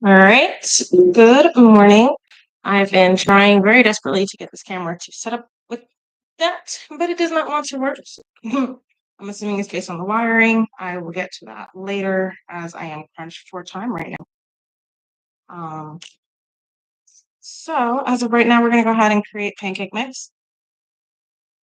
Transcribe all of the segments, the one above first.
All right. Good morning. I've been trying very desperately to get this camera to set up with that, but it does not want to work. I'm assuming it's based on the wiring. I will get to that later as I am crunched for time right now. Um, so as of right now, we're going to go ahead and create pancake mix.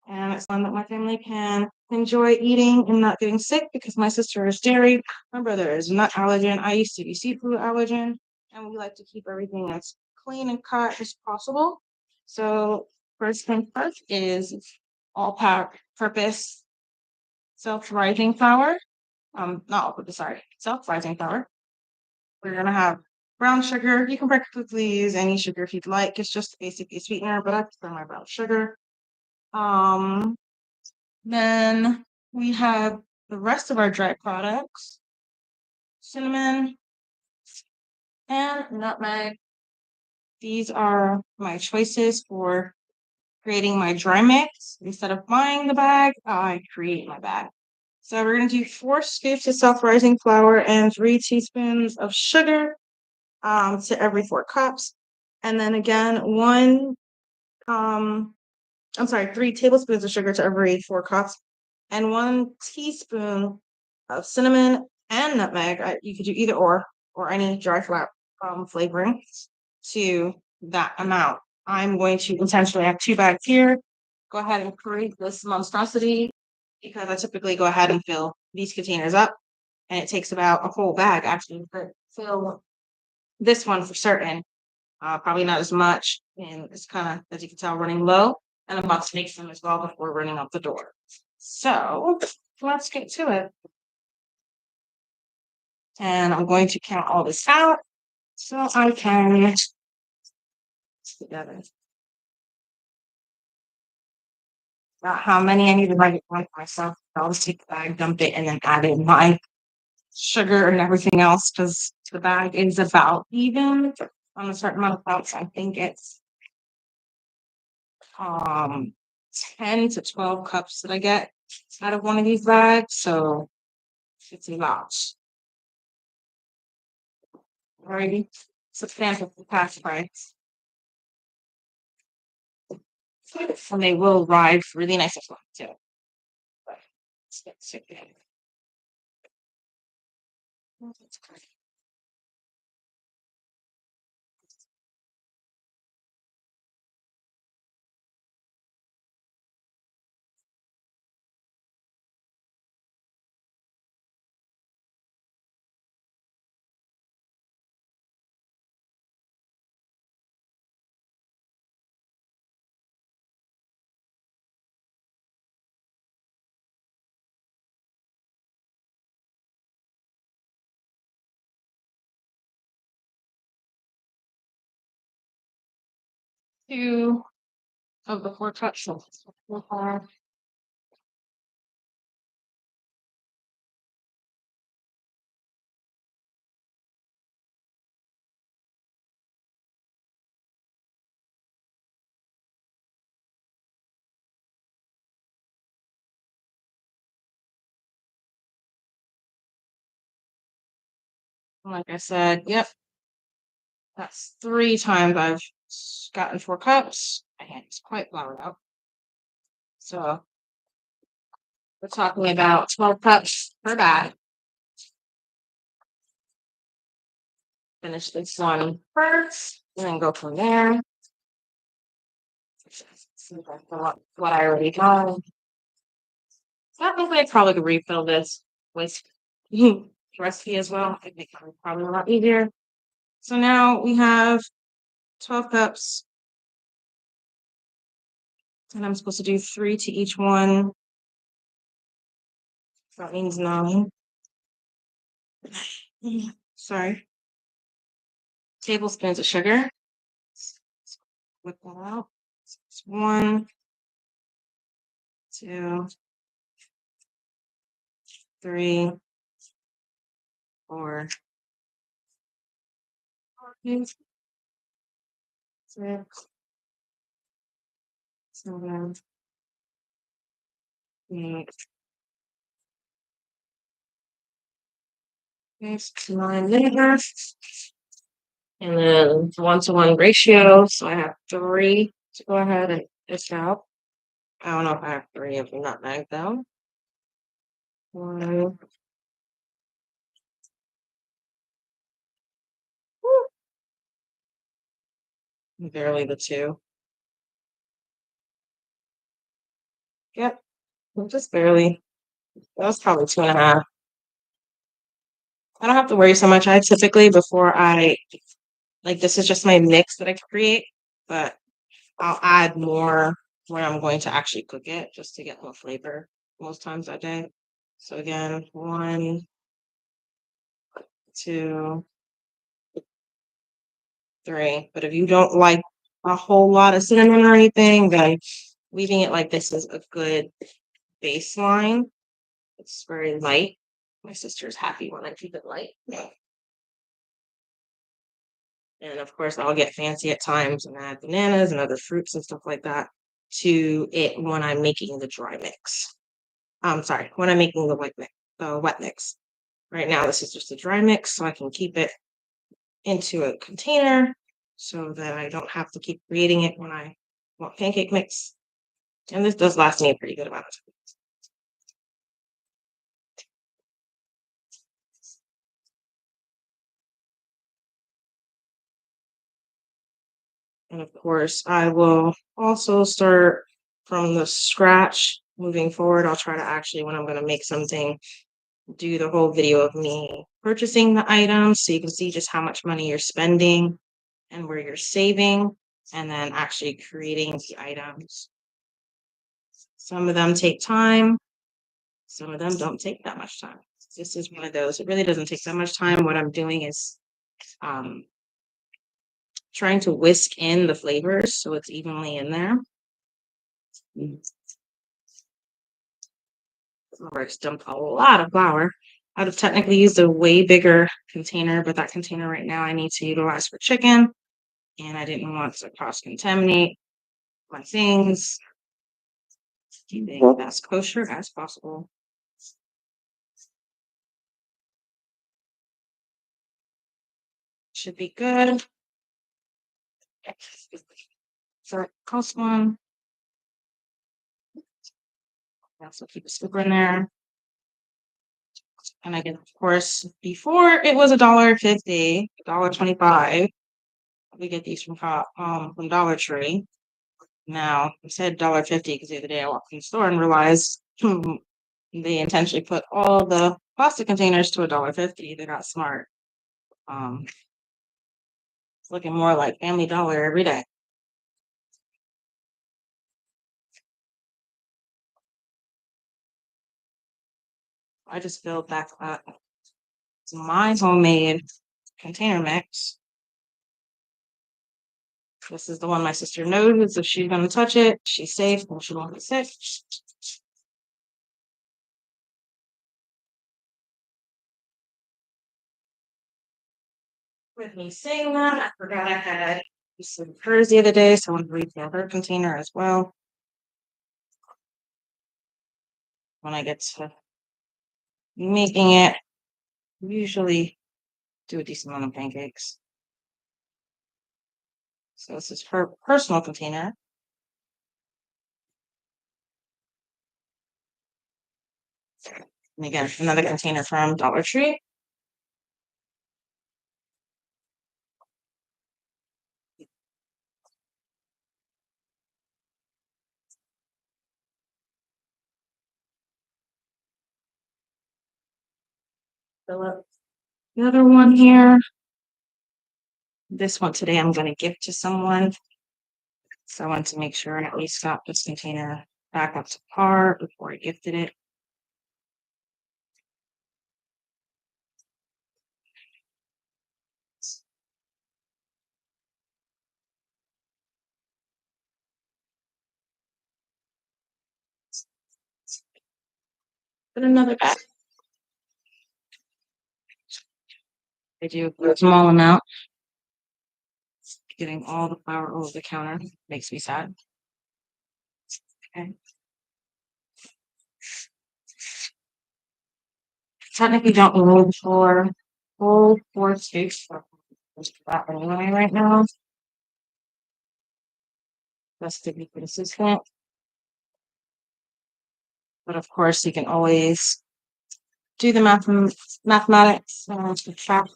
And it's one that my family can enjoy eating and not getting sick because my sister is dairy. My brother is nut allergen. I used to be seafood allergen. And we like to keep everything as clean and cut as possible. So first thing first is all-purpose self-rising flour. Not all-purpose, sorry, self-rising flour. We're gonna have brown sugar. You can practically use any sugar if you'd like. It's just basically a sweetener, but I prefer my brown sugar. Um, Then we have the rest of our dry products, cinnamon and nutmeg. These are my choices for creating my dry mix. Instead of buying the bag, I create my bag. So we're going to do 4 scoops of self-rising flour and 3 teaspoons of sugar to every 4 cups. And then again, 3 tablespoons of sugar to every 4 cups and 1 teaspoon of cinnamon and nutmeg. You could do either or any dry flour flavoring to that amount. I'm going to intentionally have 2 bags here. Go ahead and create this monstrosity because I typically go ahead and fill these containers up, and it takes about a whole bag actually to fill this one for certain. Probably not as much, and it's kind of, as you can tell, running low, and I'm about to make some as well before running out the door. So let's get to it. And I'm going to count all this out so I can together. About how many I need to write it down for myself. I'll just take the bag, dump it, and then add in my sugar and everything else because the bag is about even on a certain amount of cups. I think it's um 10 to 12 cups that I get out of one of these bags. So it's a lot. Alrighty. Substantial for past price. And they will ride really nice as well too. But let's get to it. Two of the 4 cups. Like I said, yep, that's 3 times I've gotten 4 cups. My hand is quite floured out. So we're talking about 12 cups per bag. Finish this one first, and then go from there. What I already done. Technically, I probably could refill this with recipe as well. I think probably a lot easier. So now we have 12 cups, and I'm supposed to do 3 to each one. That means 9. Sorry. Tablespoons of sugar. Whip that out. It's 1, 2, 3, 4, 5, 6, 7, 8, 9 vinegar. And then 1-to-1 ratio. So I have 3 to go ahead and dish out. I don't know if I have 3 of the nutmeg though. 1, barely the 2. Yep, just barely. That was probably 2.5. I don't have to worry so much. I typically, before I, like, this is just my mix that I create, but I'll add more when I'm going to actually cook it just to get more flavor most times that day. So again, 1, 2, 3. But if you don't like a whole lot of cinnamon or anything, then leaving it like this is a good baseline. It's very light. My sister's happy when I keep it light. And of course, I'll get fancy at times and add bananas and other fruits and stuff like that to it when I'm making the dry mix. I'm sorry, when I'm making the wet mix. Right now, this is just a dry mix, so I can keep it into a container so that I don't have to keep creating it when I want pancake mix. And this does last me a pretty good amount of time. And of course, I will also start from the scratch moving forward. I'll try to actually, when I'm going to make something, do the whole video of me purchasing the items so you can see just how much money you're spending and where you're saving, and then actually creating the items. Some of them take time, some of them don't take that much time. This is one of those. It really doesn't take that much time. What I'm doing is trying to whisk in the flavors so it's evenly in there. I've dumped a lot of flour. I'd have technically used a way bigger container, but that container right now I need to utilize for chicken, and I didn't want to cross-contaminate my things. Keeping it as kosher as possible. Should be good. So cost one. Also keep a scooper in there. And I get, of course, before it was $1.50, $1.25. We get these from Dollar Tree. Now I said $1.50 because the other day I walked in the store and realized they intentionally put all the plastic containers to $1.50. They got smart. It's looking more like Family Dollar every day. I just filled back up. It's my homemade container mix. This is the one my sister knows. If she's gonna touch it, she's safe and she won't be sick. With me saying that, I forgot I had some hers the other day, so I want to refill her container as well. When I get to making it, usually do a decent amount of pancakes. So this is her personal container. And again, another container from Dollar Tree. Fill up the other one here. This one today I'm going to give to someone. So I wanted to make sure I at least got this container back up to par before I gifted it. Put another bag. I do a small amount. Getting all the flour over the counter makes me sad. Okay. Technically don't need for full 4 scoops. Just that anyway right now, just to be consistent. But of course, you can always do the mathematics to track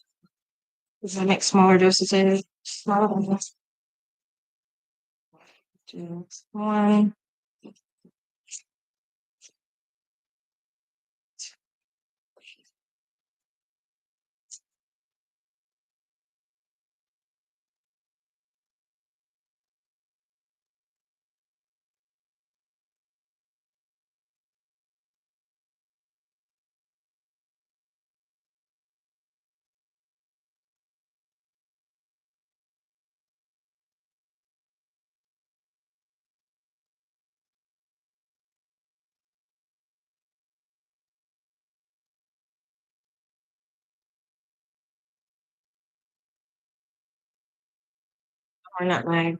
as I make smaller dosages. Smaller ones. Two, one. Or nutmeg.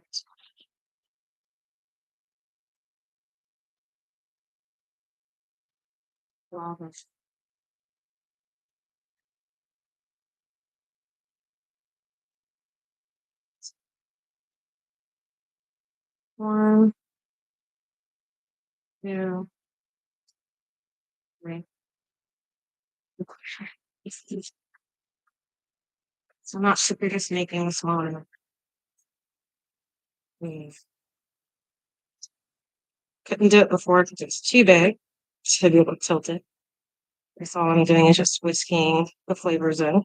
One, two, three. So I'm not super just making a smaller. Couldn't do it before because it's too big to be able to tilt it. That's all I'm doing is just whisking the flavors in.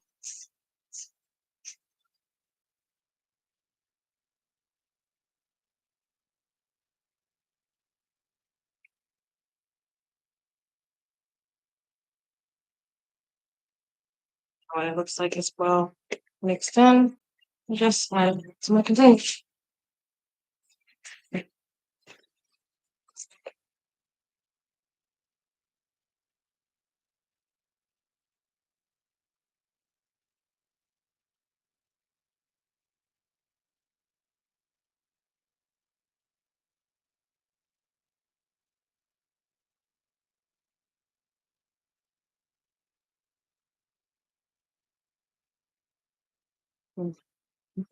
What it looks like as well mixed in. Just add some more container.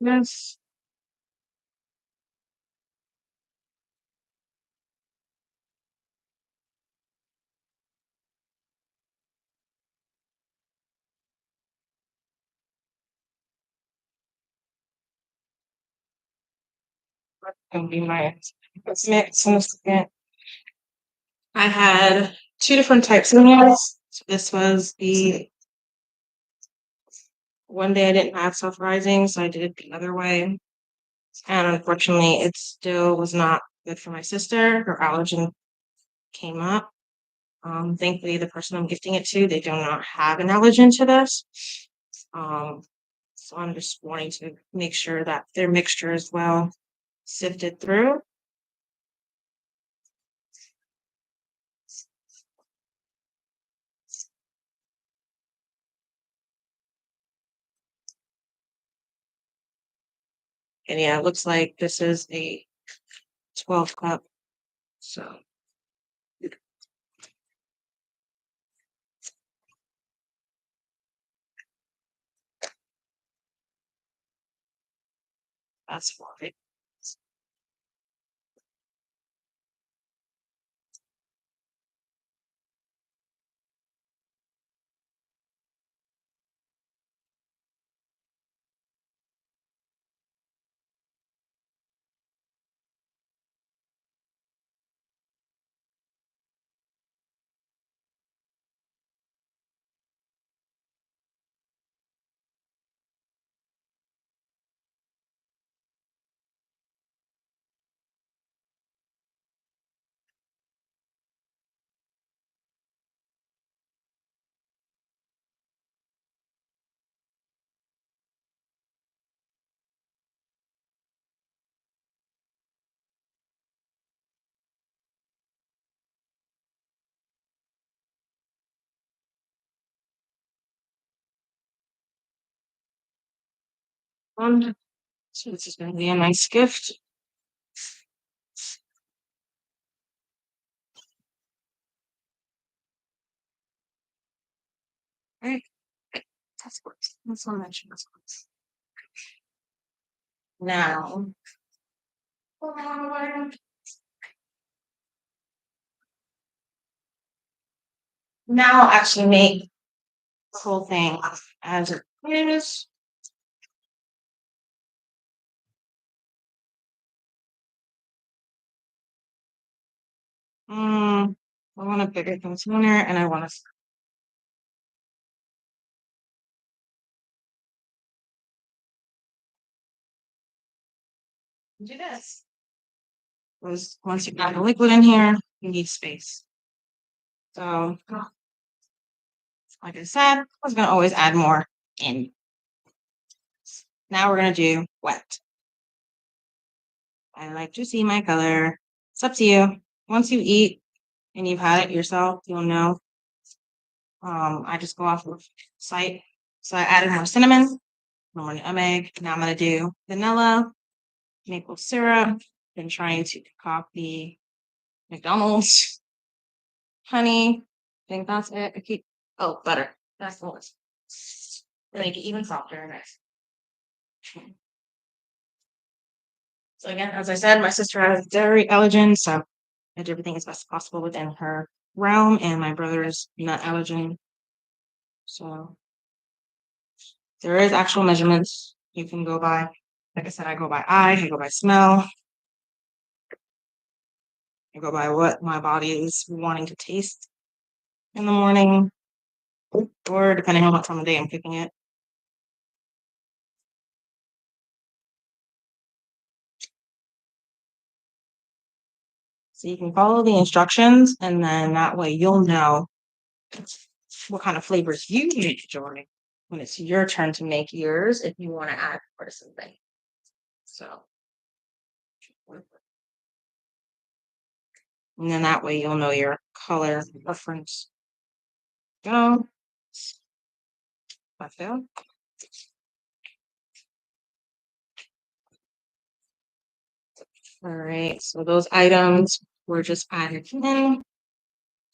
Yes. That's gonna be my mix in a second. I had two different types of meals. So this was the one day I didn't have self-rising, so I did it the other way. And unfortunately, it still was not good for my sister. Her allergen came up. Thankfully, the person I'm gifting it to, they do not have an allergen to this. Um, so I'm just wanting to make sure that their mixture is well sifted through. And yeah, it looks like this is a 12 cup. So that's for it. So this is going to be a nice gift. All right. That's what. That's one mention. That's what. Now, now I'll actually make the whole thing as it is. I want a bigger container and I want to do this. Because once you add the liquid in here, you need space. So, like I said, I was going to always add more in. Now we're going to do wet. I like to see my color. It's up to you. Once you eat and you've had it yourself, you'll know. I just go off of sight. So I added more cinnamon, more nutmeg. Now I'm going to do vanilla, maple syrup. Been trying to concoct the McDonald's honey. I think that's it. Oh, butter. That's the one. To make it even softer and nice. So again, as I said, my sister has dairy allergen, so I did everything as best possible within her realm, and my brother is nut allergen. So there is actual measurements you can go by. Like I said, I go by eye, I go by smell, I go by what my body is wanting to taste in the morning, or depending on what time of day I'm cooking it. So you can follow the instructions, and then that way you'll know what kind of flavors you enjoy when it's your turn to make yours if you want to add more to something. So, and then that way you'll know your color preference. Go. I feel. All right, so those items were just added in.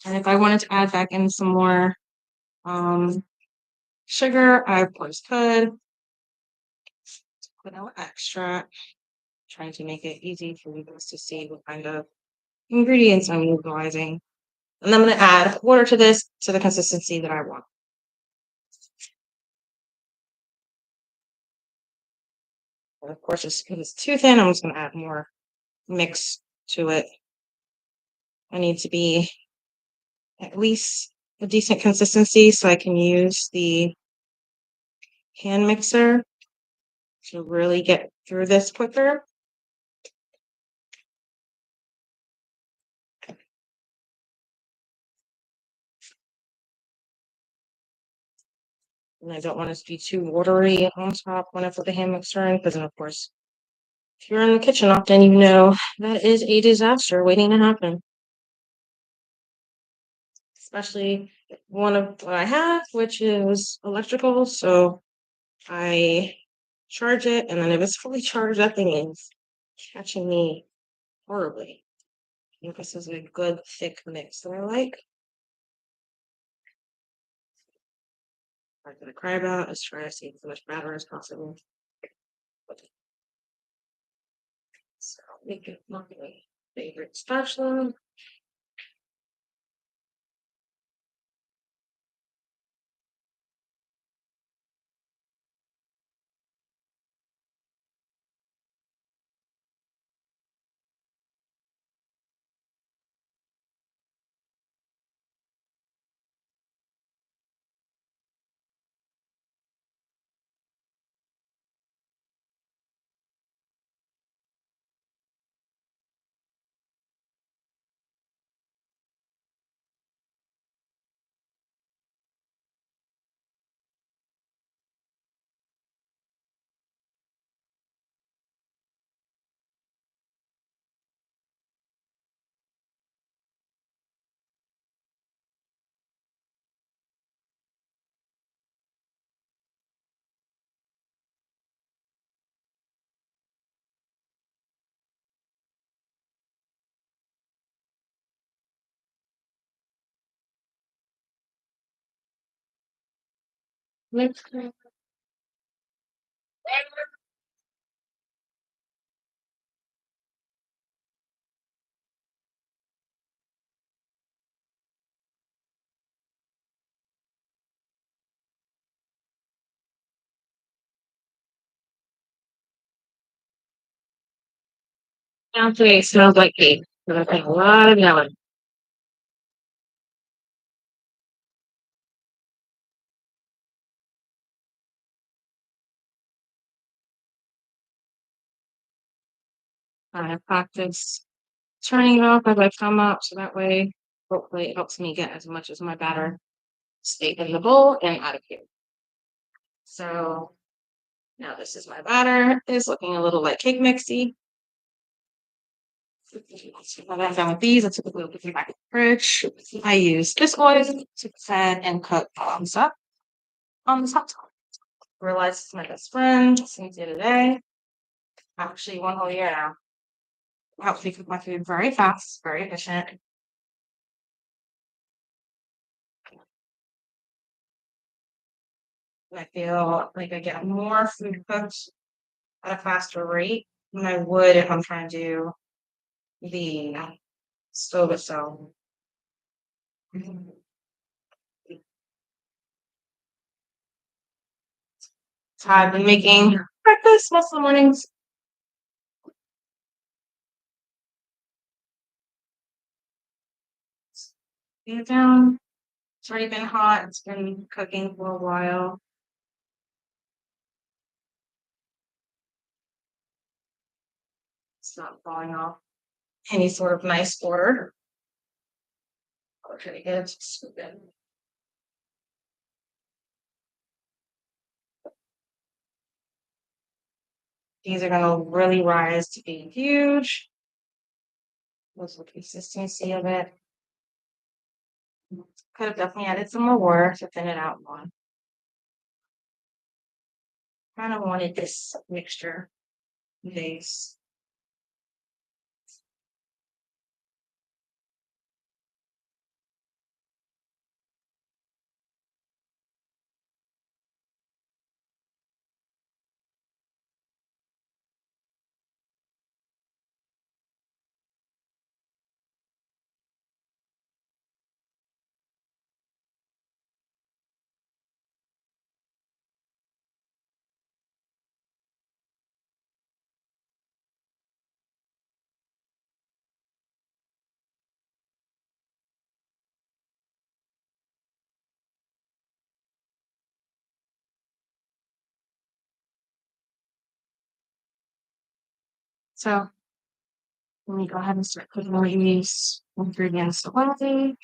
And if I wanted to add back in some more sugar, I of course could. Vanilla extract, trying to make it easy for you guys to see what kind of ingredients I'm utilizing. And I'm going to add water to this to the consistency that I want. And of course, just because it's too thin, I'm just going to add more mix to it. I need to be at least a decent consistency so I can use the hand mixer to really get through this quicker. And I don't want it to be too watery on top when I put the hand mixer in, because then of course, if you're in the kitchen often, you know that is a disaster waiting to happen. Especially one of what I have, which is electrical. So I charge it, and then if it's fully charged, that thing is catching me horribly. I think this is a good thick mix that I like. I'm gonna cry about is try to save as much batter as possible. So make it my favorite spatula. Mix Now today smells like cake. So there's like a lot of yelling. I practice turning it off as I come up, so that way, hopefully, it helps me get as much as my batter stay in the bowl and out of here. So now this is my batter. It's looking a little like cake mixy. When I'm done with these, I typically put them back in the fridge. I use this oil to set and cook up on the top. Realized it's my best friend since the other day. Actually, one whole year now. Helps me cook my food very fast, very efficient. And I feel like I get more food cooked at a faster rate than I would if I'm trying to do the stove itself. So I've been making breakfast most of the mornings. Get it down. It's already been hot. It's been cooking for a while. It's not falling off any sort of nice order. I'll try to get it to scoop in. These are gonna really rise to be huge. What's the consistency of it? Could have definitely added some more water to thin it out more. Kind of wanted this mixture base. So let me go ahead and start putting all these ingredients away.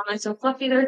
Nice and fluffy there.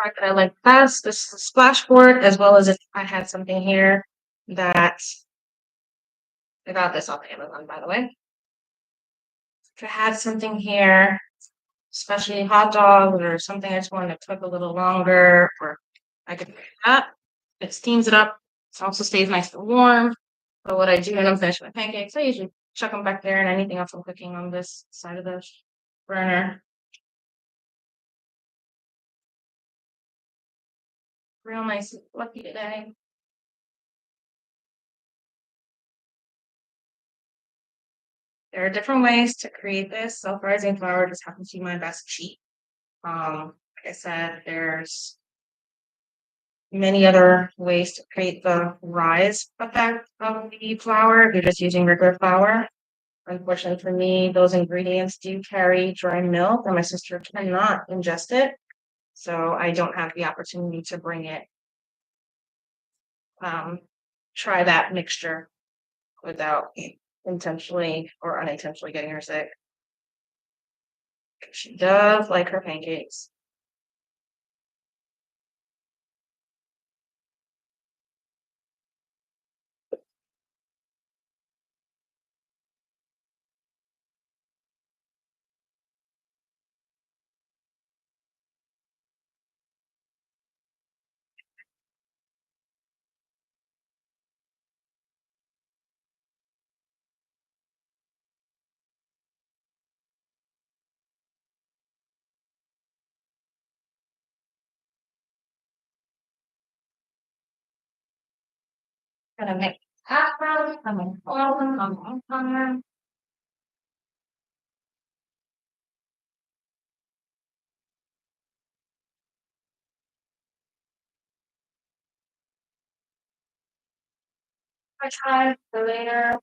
Part that I like best. This is a splashboard, as well as if I had something here that I got this off Amazon, by the way. If I had something here, especially hot dogs or something I just wanted to cook a little longer, or I could do that. It steams it up. It also stays nice and warm. But what I do when I'm finished with my pancakes, I usually chuck them back there, and anything else I'm cooking on this side of the burner. Real nice and fluffy today. There are different ways to create this. Self-rising flour just happens to be my best cheat. Like I said, there's many other ways to create the rise effect of the flour if you're just using regular flour. Unfortunately for me, those ingredients do carry dry milk, and my sister cannot ingest it. So I don't have the opportunity to bring it, um, try that mixture without intentionally or unintentionally getting her sick. She does like her pancakes. Gonna make happen. I tried the later.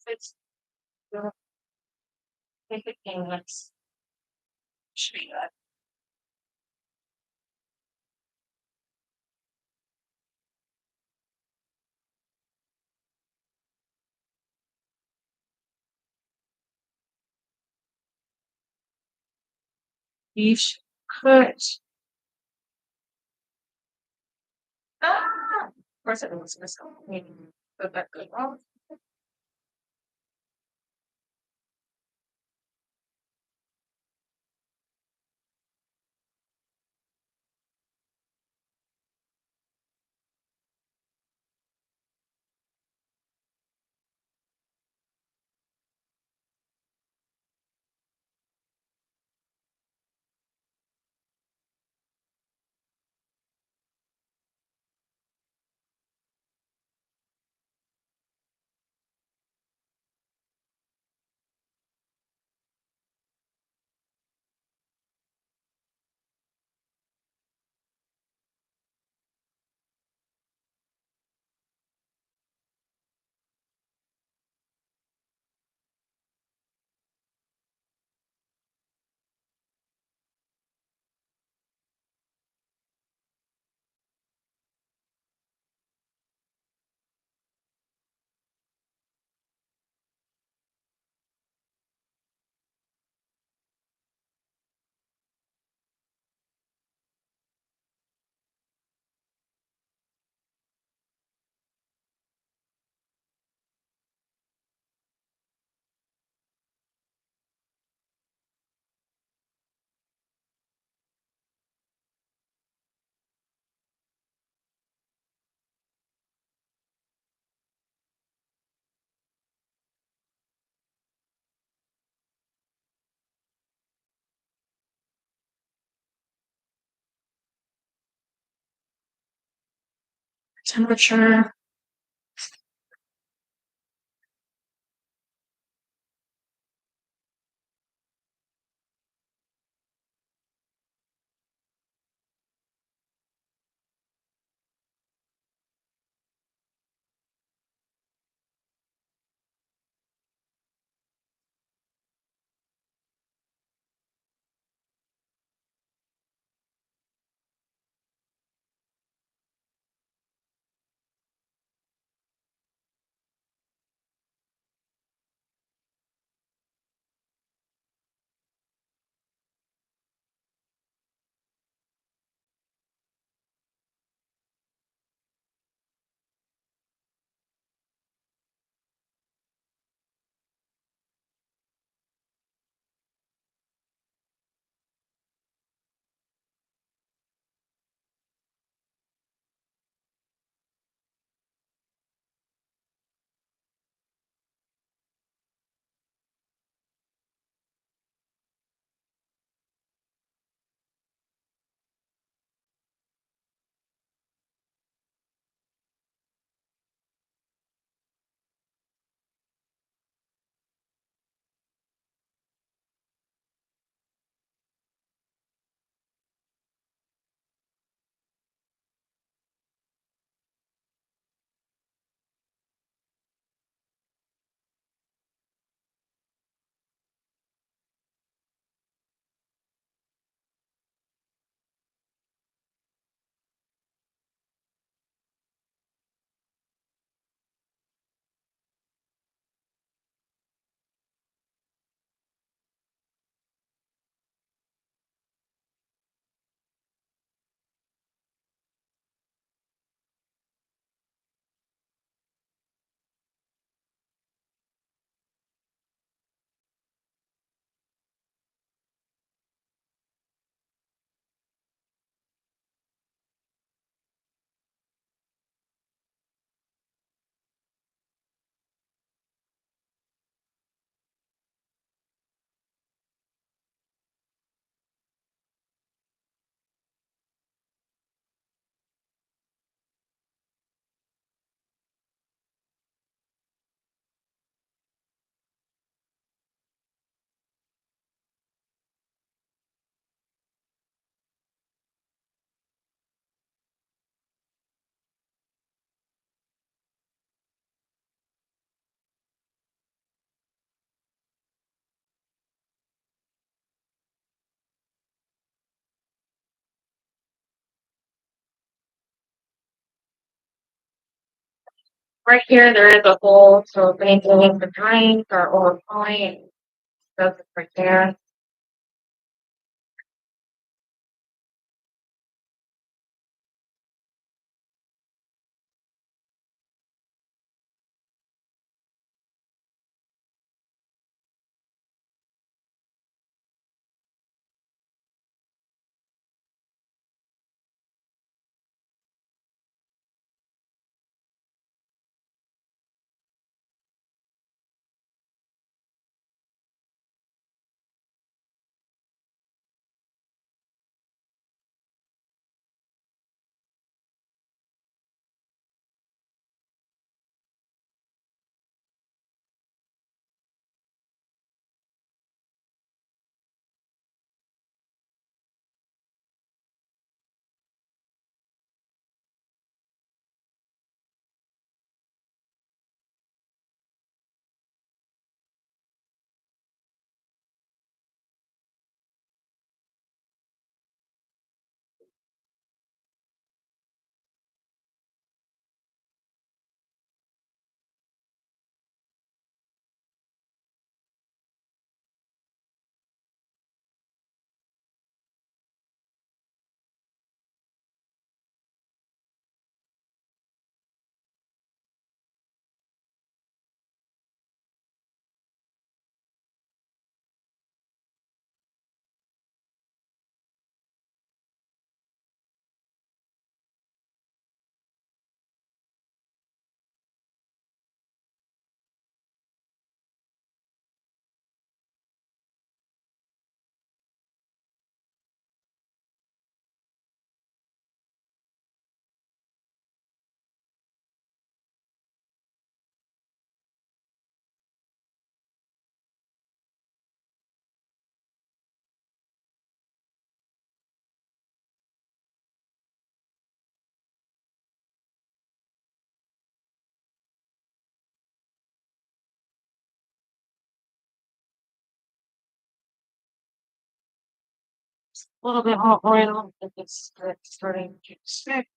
It's the thing that's should be good. You should put of course it was missing. Put that good off. Temperature. Right here, there is a hole, so if anything in the drink or overflowing, it goes right there. A little bit more oil if it's starting to stick.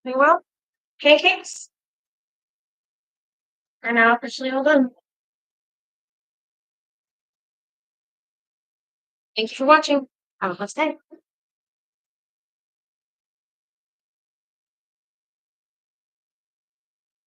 Very well. Pancakes are now officially all done. Thank you for watching. Have a blessed day.